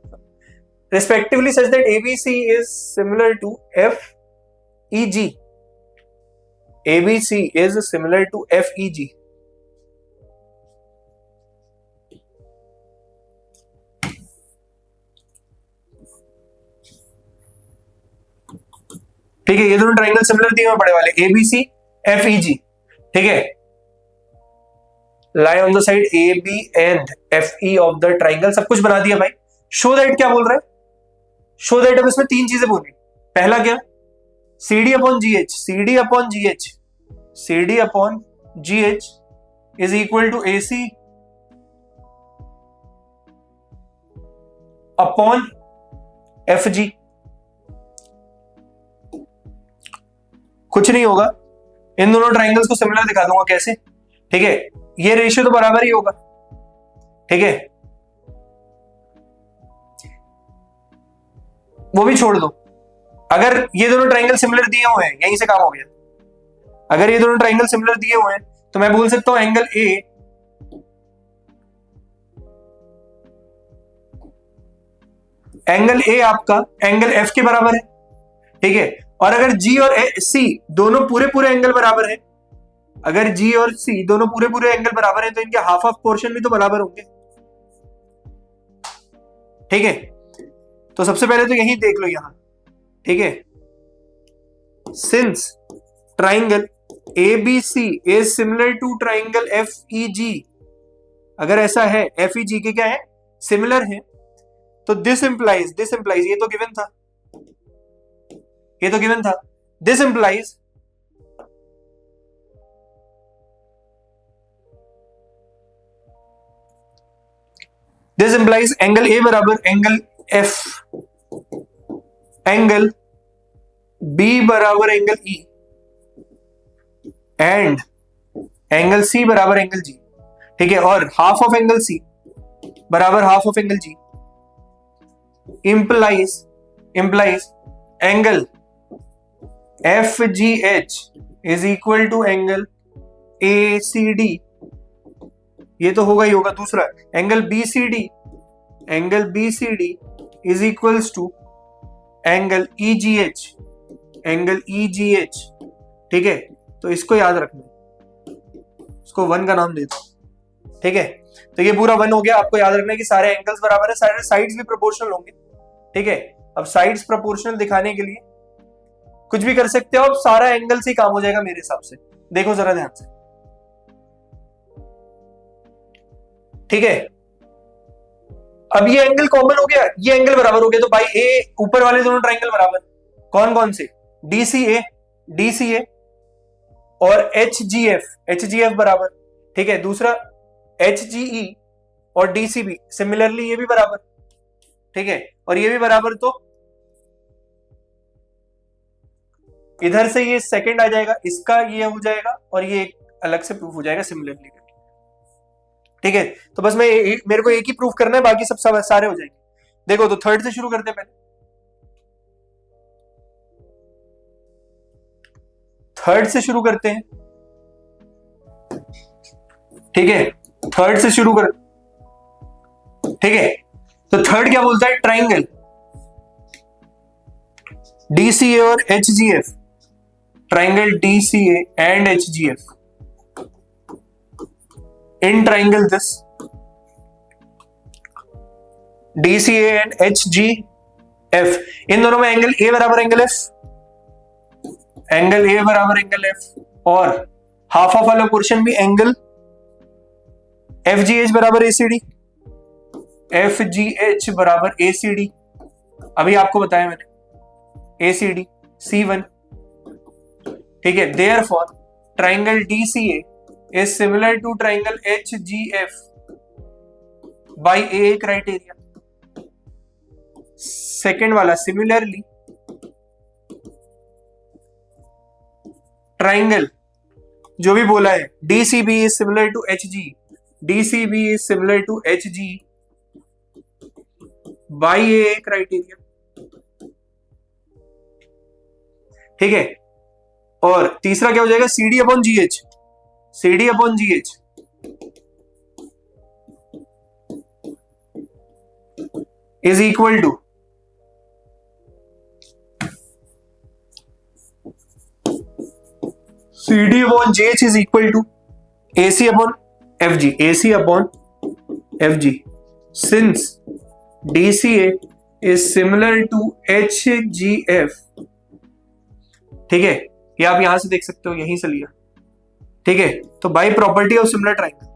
A: respectively such that ABC is similar to FEG, ABC is similar to FEG। ठीक है, ये दोनों ट्राइंगल सिमिलर दिए हुए बड़े वाले ABC FEG। ठीक है, lie on the side AB and FE of the triangle, सब कुछ बना दिया भाई। शो दैट क्या बोल रहा है, शो दैट अब इसमें तीन चीजें बोली। पहला क्या, CD upon GH, CD upon GH, CD upon GH is equal to AC upon FG। कुछ नहीं होगा, इन दोनों ट्राइंगल्स को सिमिलर दिखा दूंगा कैसे। ठीक है, ये रेशियो तो बराबर ही होगा। ठीक है, वो भी छोड़ दो, अगर ये दोनों ट्राइंगल सिमिलर दिए हुए हैं, यहीं से काम हो गया। अगर ये दोनों ट्राइंगल सिमिलर दिए हुए हैं तो मैं बोल सकता हूं एंगल ए आपका एंगल एफ के बराबर है। ठीक है, और अगर जी और सी दोनों पूरे पूरे एंगल बराबर है, अगर जी और सी दोनों पूरे पूरे एंगल बराबर है तो इनके हाफ ऑफ पोर्शन भी तो बराबर होंगे। ठीक है, तो सबसे पहले तो यही देख लो यहां। ठीक है, since triangle ABC is similar to triangle FEG, अगर ऐसा है FEG के क्या है, सिमिलर है, तो दिस इंप्लाइज ये तो गिवन था, ये तो गिवन था, दिस इंप्लाइज एंगल A बराबर एंगल F, एंगल B बराबर angle E and angle C बराबर एंगल G। ठीक है, और हाफ ऑफ एंगल C बराबर half of angle G implies angle FGH is equal to angle ACD, ये तो होगा ही होगा। दूसरा angle BCD is equals to angle EGH, ठीक है, तो इसको याद रखना, इसको 1 का नाम दे दो। ठीक है, तो ये पूरा 1 हो गया। आपको याद रखना है कि सारे एंगल्स बराबर है, सारे साइड्स भी प्रोपोर्शनल होंगे। ठीक है, अब साइड्स प्रोपोर्शनल दिखाने के लिए कुछ भी कर सकते हो, अब सारा एंगल से काम हो जाएगा मेरे हिसाब से। देखो जरा ध्यान से। ठीक है, अब ये एंगल कॉमन हो गया, ये एंगल बराबर हो गया, तो भाई ए ऊपर वाले दोनों ट्राइंगल बराबर, कौन कौन से, DCA और एच जी एफ बराबर, ठीक है। दूसरा HGE और DCB, सिमिलरली ये भी बराबर, ठीक है, और ये भी बराबर, तो इधर से ये सेकंड आ जाएगा, इसका ये हो जाएगा और ये अलग से प्रूफ हो जाएगा सिमिलरली, ठीक है। तो बस मेरे को एक ही प्रूफ करना है, बाकी सब सारे हो जाएंगे। देखो तो थर्ड से शुरू करते हैं पहले। थर्ड से शुरू करते हैं, ठीक है, थर्ड से शुरू कर, ठीक है। तो थर्ड क्या बोलता है, ट्राइंगल DCA और HGF, triangle DCA and HGF, in triangle this DCA and HGF, इन दोनों में एंगल A बराबर एंगल F, एंगल A बराबर एंगल F, और हाफ ऑफ वाला पोर्शन भी एंगल FGH बराबर ACD, FGH बराबर ACD, अभी आपको बताया मैंने, ACD C1, ठीक है। Therefore triangle DCA is similar to triangle HGF by AA criteria. Second वाला, सिमिलरली ट्राइंगल जो भी बोला है, DCB is similar to HG, DCB is similar to HG by AA criteria, ठीक है। और तीसरा क्या हो जाएगा, CD upon GH, CD upon GH is equal to CD upon GH is equal to AC upon FG, AC upon FG, since DCA is similar to HGF, ठीक है। ये आप यहां से देख सकते हो, यहीं से लिया, ठीक है। तो by property of similar triangle,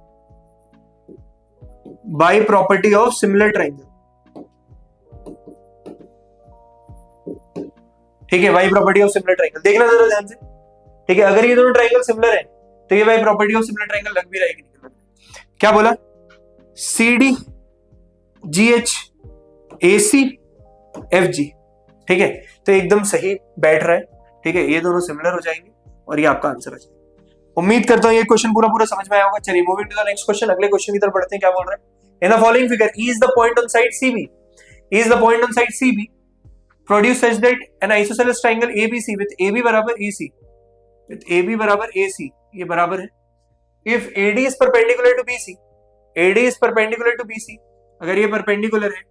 A: by property of similar triangle, ठीक है, by property of similar triangle, देखना जरा ध्यान से, ठीक है। अगर ये दोनों ट्राइंगल सिमिलर है तो ये by property of similar triangle लग भी रहेगी, क्या बोला, CD GH AC FG, ठीक है। तो एकदम सही बैठ रहा है, ठीक है, ये दोनों सिमिलर हो जाएंगे और ये आपका आंसर आ जाएगा। उम्मीद करता हूं ये क्वेश्चन पूरा पूरा समझ में आया होगा। चलिए moving to the next question, अगले क्वेश्चन की तरफ बढ़ते हैं। क्या बोल रहे हैं, in the following figure E is the point on side CB, E is the point on side CB produce such that an isosceles triangle ABC with AB बराबर AC, विद AB बराबर AC, ये बराबर है, if AD is perpendicular to BC, AD is perpendicular to BC, अगर ये perpendicular है,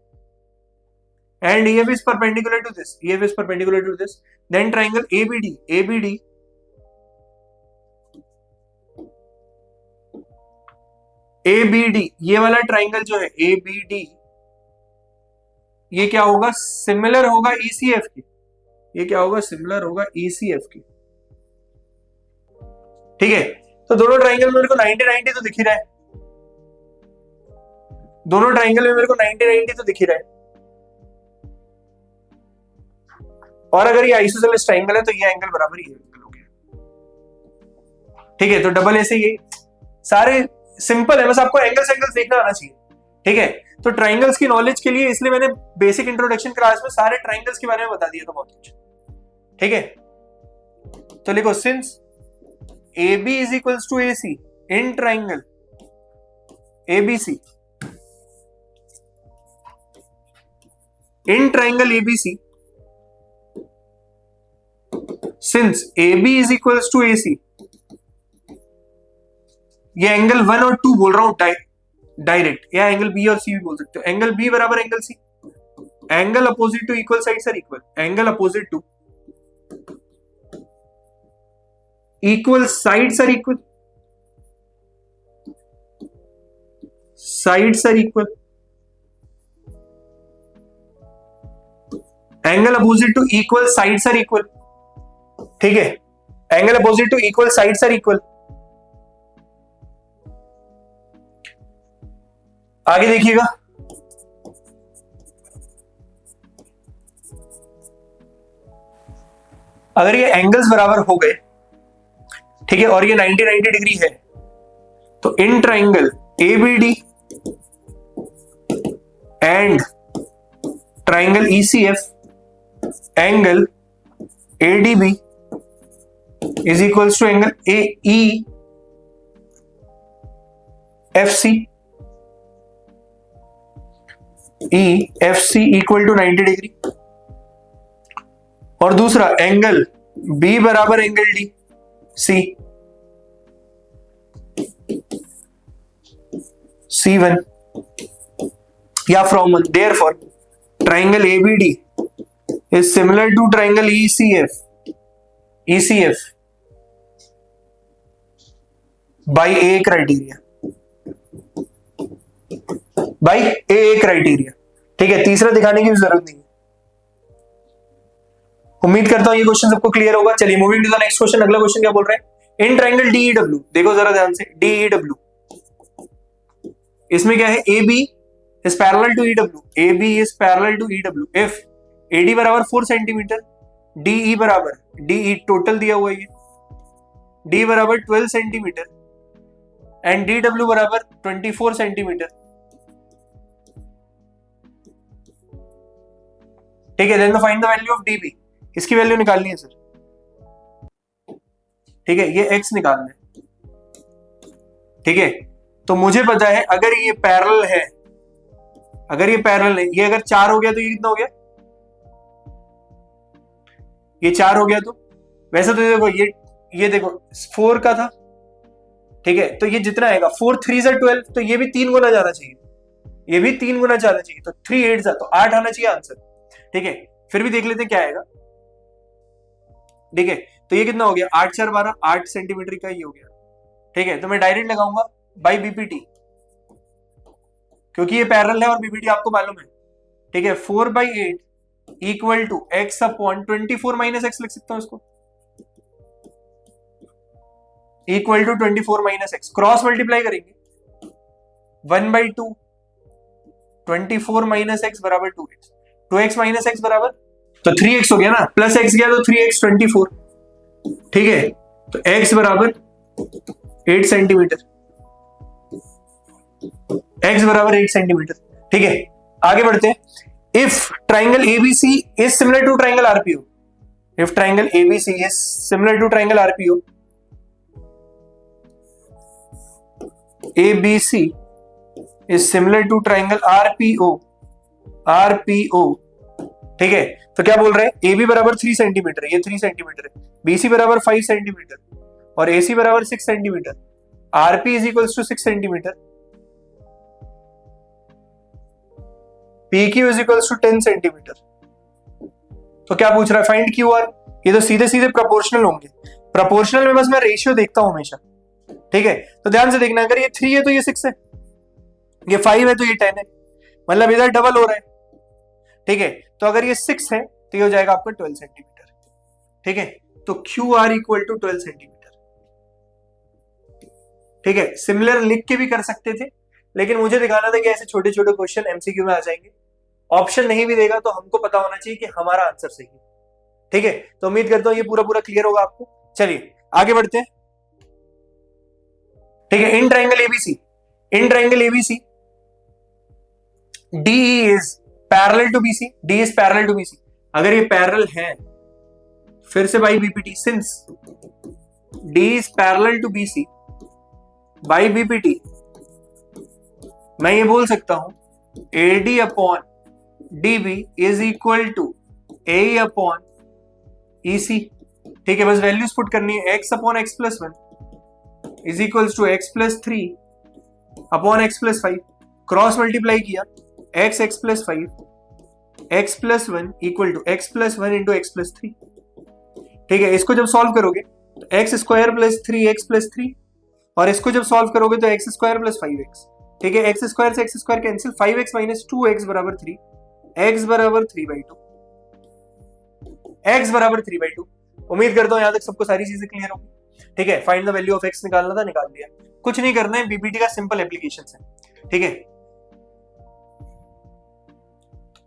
A: and EF is perpendicular to this, EF is perpendicular to this, then triangle ABD, ये वाला ट्राइंगल जो है ABD, ये क्या होगा, सिमिलर होगा ECF की, ये क्या होगा, सिमिलर होगा ECF की, ठीक है। तो दोनों ट्राइंगल में मेरे को 90-90 तो दिख ही रहा है, दोनों ट्राइंगल में मेरे को 90-90 तो दिख ही रहा है, और अगर ये आइसोसेलेस ट्राइंगल है तो ये एंगल बराबर ये एंगल हो गया, ठीक है। तो डबल ऐसे ये सारे सिंपल है, बस आपको एंगल्स देखना आना चाहिए, ठीक है। तो ट्राइंगल्स की नॉलेज के लिए इसलिए मैंने बेसिक इंट्रोडक्शन क्लास में सारे ट्राइंगल्स के बारे में बता दिया था बहुत कुछ, ठीक है। तो लिखो, since AB is equals to AC in triangle ABC, in triangle ABC, since AB is equals to AC, ये एंगल 1 और 2 बोल रहा हूं डायरेक्ट, या एंगल B और C भी बोल सकते हो, एंगल B बराबर angle C, angle opposite to equal sides are equal, angle opposite to equal sides are equal, sides are equal, angle opposite to equal sides are equal, ठीक है, angle opposite to equal sides are equal. आगे देखिएगा, अगर ये angles बराबर हो गए ठीक है, और ये 90 डिग्री है, तो in triangle ABD and triangle ECF angle ADB is equals to angle AE FC, EFC equal to 90 degree, और दूसरा एंगल B बराबर एंगल D C, C1 या from 1, therefore triangle ABD is similar to triangle ECF by A criteria, by A criteria. ठीक है, तीसरा दिखाने की भी जरूरत नहीं है। उम्मीद करता हूं ये क्वेश्चन सबको क्लियर होगा। चलिए moving to the next question. अगला क्वेश्चन क्या बोल रहा है, इन ट्राइंगल DEW, देखो जरा ध्यान से, DEW, इसमें क्या है, AB is parallel to EW, AB is parallel to EW if AD बराबर 4 सेंटीमीटर, DE बराबर, DE टोटल दिया हुआ है, D बराबर 12 सेंटीमीटर एंड DW बराबर 24 सेंटीमीटर। ठीक है, then find the value of DB, इसकी वैल्यू निकालनी है सर। ठीक है, ये x निकालना है। ठीक है, तो मुझे पता है अगर ये पैरेलल है, अगर ये पैरेलल है, ये अगर 4 हो गया तो ये कितना हो गया, ये 4 हो गया, तो वैसे तो देखो ये देखो 4 का था। ठीक है, तो ये जितना आएगा 4 3 से 12, तो ये भी 3 गुना जाना चाहिए, ये भी 3 गुना जाना चाहिए, तो 3 8 जा, तो 8 आना चाहिए आंसर। ठीक है, फिर भी देख लेते हैं क्या आएगा। ठीक है, तो ये कितना हो गया, 8 4 12, 8 सेंटीमीटर का ये हो गया। ठीक है, तो मैं डायरेक्ट लगाऊंगा बाई बीपीटी, क्योंकि ये पैरेलल है और बीपीटी आपको मालूम है। ठीक है, 4/8 equal to x upon 24 minus x लिख सकता हूं इसको, equal to 24 minus x, cross multiply करेंगे 1/2, 24 माइनस एक्स बराबर 2x, 2x माइनस एक्स बराबर, तो 3x हो गया ना, प्लस x गया तो 3x 24। ठीक है, तो x बराबर 8 सेंटीमीटर, x बराबर 8 सेंटीमीटर। ठीक है, आगे बढ़ते हैं। If triangle ABC is similar to triangle RPO, if triangle ABC is similar to triangle RPO, ABC is similar to triangle RPO। ठीक है, तो क्या बोल रहे हैं, AB बराबर 3 सेंटीमीटर, ये 3 सेंटीमीटर है, BC बराबर 5 सेंटीमीटर और AC बराबर 6 centimetre, RP is equals to 6 centimetre, PQ is equals to 10 centimetre. तो क्या पूछ रहा है, फाइंड QR। ये तो सीधे सीधे प्रोपोर्शनल होंगे, प्रोपोर्शनल में बस मैं रेशियो देखता हूं हमेशा। ठीक है, तो ध्यान से देखना, अगर ये 3 है तो ये 6 है, ये 5 है तो ये 10 है, मतलब इधर डबल हो रहा है। ठीक है, तो अगर ये 6 है तो ये हो जाएगा आपका 12 सेंटीमीटर। ठीक है, तो QR इक्वल टू 12 सेंटीमीटर। ठीक है, सिमिलर लिख के भी कर सकते थे, लेकिन मुझे दिखाना था कि ऐसे छोटे छोटे क्वेश्चन MCQ में आ जाएंगे। ऑप्शन नहीं भी देगा तो हमको पता होना चाहिए कि हमारा आंसर सही है। ठीक है, तो उम्मीद करता हूं ये पूरा पूरा क्लियर होगा आपको। चलिए आगे बढ़ते हैं। ठीक है, in triangle ABC DE is parallel to BC, D is parallel to BC। अगर ये पैरेलल है, फिर से by BPT, since D is parallel to BC by BPT, मैं ये बोल सकता हूं AD upon DB is equal to AE upon EC। ठीक है, बस वैल्यूज पुट करनी है, x upon x plus 1 is equals to x plus 3 upon x plus 5, cross multiply किया, x plus 5 x plus 1 equal to x plus 1 into x plus 3। ठीक है, इसको जब सॉल्व करोगे तो x square plus 3x plus 3, और इसको जब सॉल्व करोगे तो x स्क्वायर प्लस 5x। ठीक है, x स्क्वायर से x square cancel, 5x minus 2x बराबर 3, x बराबर 3/2, x बराबर 3/2। उम्मीद करता हूं यहां तक सबको सारी चीजें क्लियर होगी। ठीक है, find the value of x निकालना था, निकाल दिया, कुछ नहीं करना है, बीपीटी का सिंपल एप्लीकेशन है। ठीक है,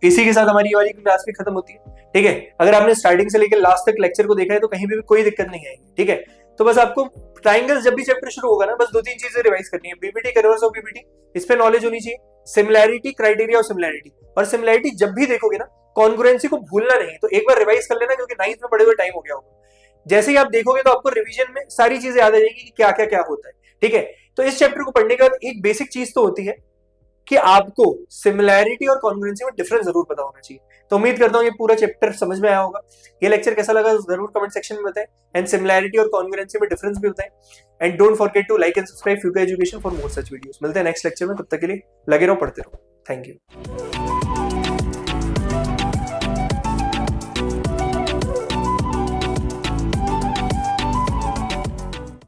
A: इसी के साथ हमारी वाली क्लास भी खत्म होती है। ठीक है, अगर आपने स्टार्टिंग से लेकर लास्ट तक लेक्चर को देखा है तो कहीं भी कोई दिक्कत नहीं आएगी। ठीक है, तो बस आपको ट्राइंगल्स जब भी चैप्टर शुरू होगा ना, बस 2-3 चीजें रिवाइज करनी है। बीबीटी, कन्वर्स ऑफ बीबीटी, इस पे नॉलेज होनी चाहिए। सिमिलैरिटी, क्राइटेरिया ऑफ सिमिलैरिटी, और सिमिलैरिटी जब भी देखोगे ना, कॉन्ग्रुएंसी को भूलना नहीं। तो एक बार रिवाइज कर लेना, क्योंकि 9th में पढ़े हुए टाइम हो गया होगा। जैसे ही आप देखोगे तो आपको रिवीजन में सारी चीजें याद आ जाएगी कि क्या क्या क्या होता है। ठीक है, तो इस चैप्टर को पढ़ने के बाद एक बेसिक चीज तो होती है कि आपको सिमिलैरिटी और कॉन्ग्रुएंसी में डिफरेंस जरूर पता होना चाहिए। तो उम्मीद करता हूँ ये पूरा चैप्टर समझ में आया होगा। ये लेक्चर कैसा लगा जरूर कमेंट सेक्शन में बताएं, एंड सिमिलैरिटी और कॉन्ग्रुएंसी में डिफरेंस भी बताएं। And don't forget to like and subscribe future education for more such videos. मिलते हैं नेक्स्ट लेक्चर में, तब तक के लिए लगे रहो, पढ़ते रहो। Thank you.